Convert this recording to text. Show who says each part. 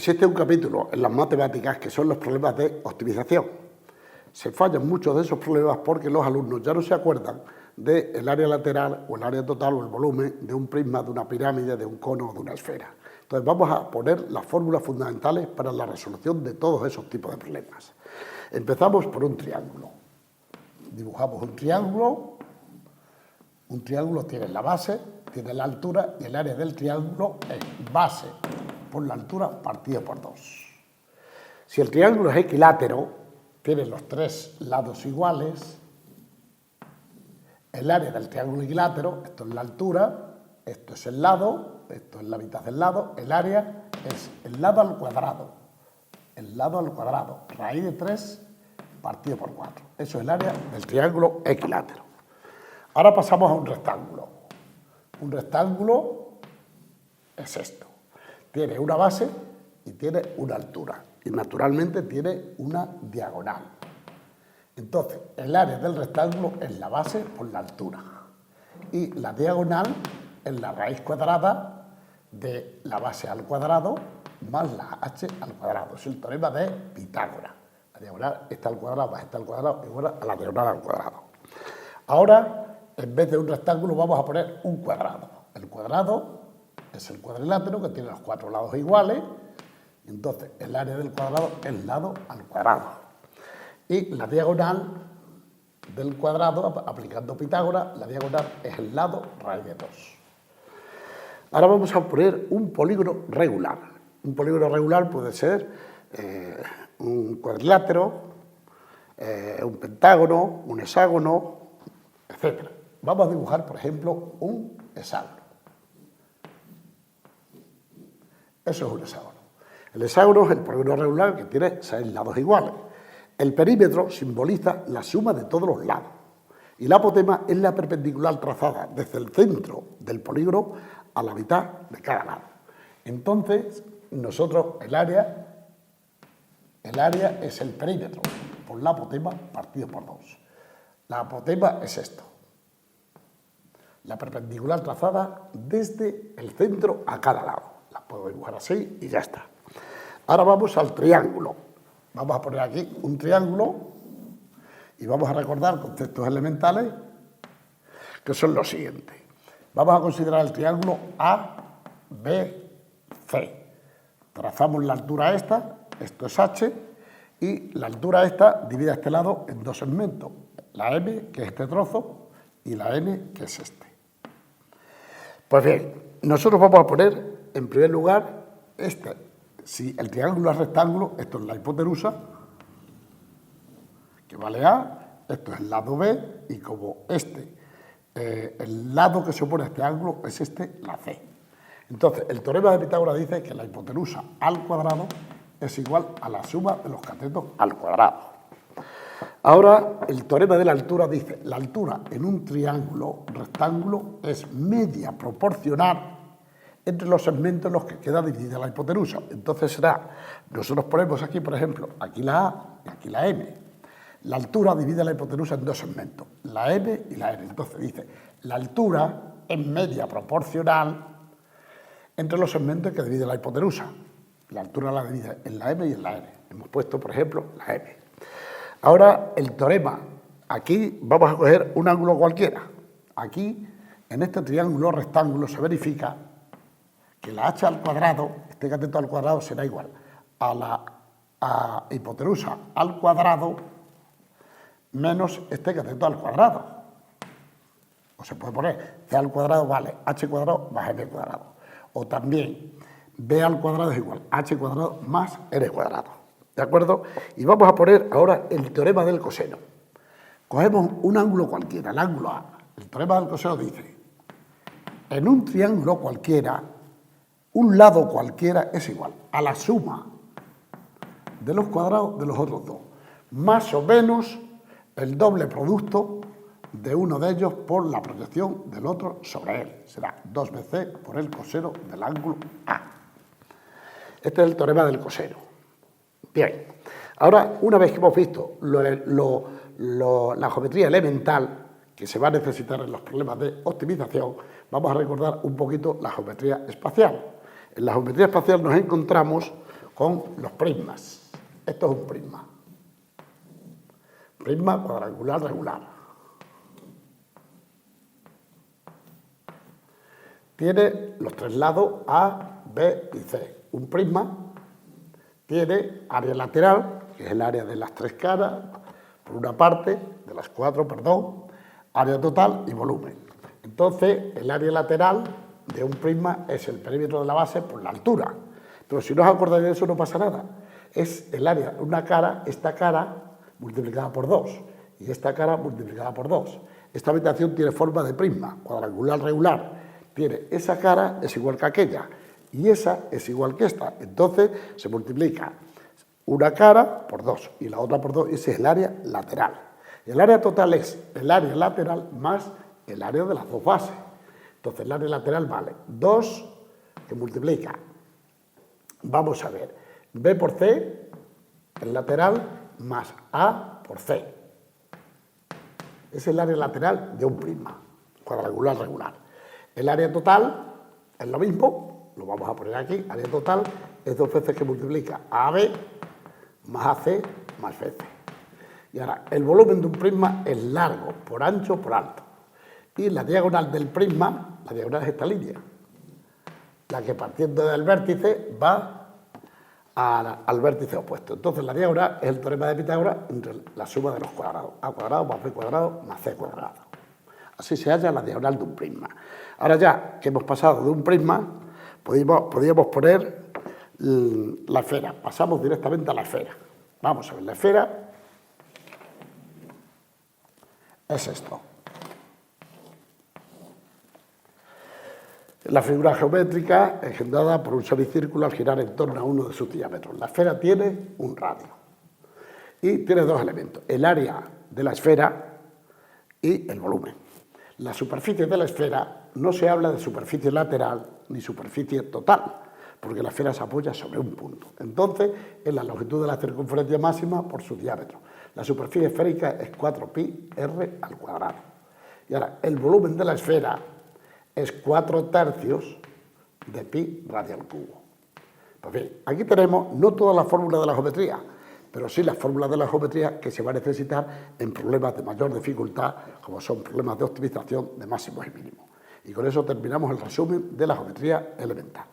Speaker 1: Existe un capítulo en las matemáticas que son los problemas de optimización. Se fallan muchos de esos problemas porque los alumnos ya no se acuerdan del área lateral o el área total o el volumen de un prisma, de una pirámide, de un cono o de una esfera. Entonces vamos a poner las fórmulas fundamentales para la resolución de todos esos tipos de problemas. Empezamos por un triángulo. Dibujamos un triángulo. Un triángulo tiene la base, tiene la altura y el área del triángulo es base por la altura partido por 2. Si el triángulo es equilátero, tiene los tres lados iguales. El área del triángulo equilátero, esto es la altura, esto es el lado, esto es la mitad del lado, el área es el lado al cuadrado. El lado al cuadrado, raíz de 3 partido por 4. Eso es el área del triángulo equilátero. Ahora pasamos a un rectángulo. Un rectángulo es esto. Tiene una base y tiene una altura. Y naturalmente tiene una diagonal. Entonces, el área del rectángulo es la base por la altura. Y la diagonal es la raíz cuadrada de la base al cuadrado más la h al cuadrado. Es el teorema de Pitágoras. La diagonal está al cuadrado más está al cuadrado igual a la diagonal al cuadrado. Ahora, en vez de un rectángulo, vamos a poner un cuadrado. El cuadrado es el cuadrilátero que tiene los 4 lados iguales. Entonces, el área del cuadrado es lado al cuadrado. Y la diagonal del cuadrado, aplicando Pitágoras, la diagonal es el lado raíz de 2. Ahora vamos a poner un polígono regular. Un polígono regular puede ser un cuadrilátero, un pentágono, un hexágono, etc. Vamos a dibujar, por ejemplo, un hexágono. Eso es un hexágono. El hexágono es el polígono regular que tiene 6 lados iguales. El perímetro simboliza la suma de todos los lados. Y la apotema es la perpendicular trazada desde el centro del polígono a la mitad de cada lado. Entonces, nosotros el área es el perímetro por la apotema partido por 2. La apotema es esto. La perpendicular trazada desde el centro a cada lado. La puedo dibujar así y ya está. Ahora vamos al triángulo. Vamos a poner aquí un triángulo y vamos a recordar conceptos elementales que son los siguientes. Vamos a considerar el triángulo ABC. Trazamos la altura esta, esto es H, y la altura esta divide a este lado en 2 segmentos. La M, que es este trozo, y la N, que es este. Pues bien, nosotros vamos a poner, en primer lugar, si el triángulo es rectángulo, esto es la hipotenusa, que vale A, esto es el lado B, y como el lado que se opone a este ángulo es la C. Entonces, el teorema de Pitágoras dice que la hipotenusa al cuadrado es igual a la suma de los catetos al cuadrado. Ahora, el teorema de la altura dice, la altura en un triángulo rectángulo es media proporcional entre los segmentos en los que queda dividida la hipotenusa. Entonces será, nosotros ponemos aquí, por ejemplo, aquí la A y aquí la M. La altura divide la hipotenusa en 2 segmentos, la M y la N. Entonces dice, la altura es media proporcional entre los segmentos que divide la hipotenusa. La altura la divide en la M y en la N. Hemos puesto, por ejemplo, la M. Ahora, el teorema. Aquí vamos a coger un ángulo cualquiera. Aquí, en este triángulo rectángulo, se verifica que la h al cuadrado, este cateto al cuadrado, será igual a la hipotenusa al cuadrado menos este cateto al cuadrado. O se puede poner c al cuadrado vale h cuadrado más m cuadrado. O también b al cuadrado es igual a h cuadrado más n cuadrado. ¿De acuerdo? Y vamos a poner ahora el teorema del coseno. Cogemos un ángulo cualquiera, el ángulo A. El teorema del coseno dice, en un triángulo cualquiera, un lado cualquiera es igual a la suma de los cuadrados de los otros dos, más o menos el doble producto de uno de ellos por la proyección del otro sobre él. Será 2 veces por el coseno del ángulo A. Este es el teorema del coseno. Bien, ahora una vez que hemos visto la geometría elemental que se va a necesitar en los problemas de optimización, vamos a recordar un poquito la geometría espacial. En la geometría espacial nos encontramos con los prismas. Esto es un prisma. Prisma cuadrangular regular. Tiene los tres lados A, B y C. Un prisma tiene área lateral, que es el área de las tres caras, por una parte, de las cuatro, perdón, área total y volumen. Entonces, el área lateral de un prisma es el perímetro de la base por la altura. Pero si no os acordáis de eso, no pasa nada. Es el área de una cara, esta cara multiplicada por 2 y esta cara multiplicada por 2. Esta habitación tiene forma de prisma, cuadrangular regular. Tiene esa cara es igual que aquella y esa es igual que esta. Entonces se multiplica una cara por 2 y la otra por 2, ese es el área lateral. El área total es el área lateral más el área de las dos bases. Entonces el área lateral vale 2 que multiplica, vamos a ver, B por C, el lateral, más A por C. Es el área lateral de un prisma, cuadrangular regular. El área total es lo mismo, lo vamos a poner aquí, área total es 2 veces que multiplica a AB más AC más BC. Y ahora, el volumen de un prisma es largo, por ancho, por alto. Y la diagonal del prisma, la diagonal es esta línea, la que partiendo del vértice va al vértice opuesto. Entonces la diagonal es el teorema de Pitágoras entre la suma de los cuadrados, a cuadrado más b cuadrado más c cuadrado. Así se halla la diagonal de un prisma. Ahora ya que hemos pasado de un prisma, podríamos poner la esfera. Pasamos directamente a la esfera. Vamos a ver, la esfera es esto. La figura geométrica engendrada por un semicírculo al girar en torno a uno de sus diámetros. La esfera tiene un radio y tiene dos elementos, el área de la esfera y el volumen. La superficie de la esfera no se habla de superficie lateral ni superficie total, porque la esfera se apoya sobre un punto. Entonces, es la longitud de la circunferencia máxima por su diámetro. La superficie esférica es 4πr al cuadrado. Y ahora, el volumen de la esfera es 4/3 de pi radio al cubo. Pues bien, aquí tenemos no todas las fórmulas de la geometría, pero sí las fórmulas de la geometría que se va a necesitar en problemas de mayor dificultad, como son problemas de optimización de máximos y mínimos. Y con eso terminamos el resumen de la geometría elemental.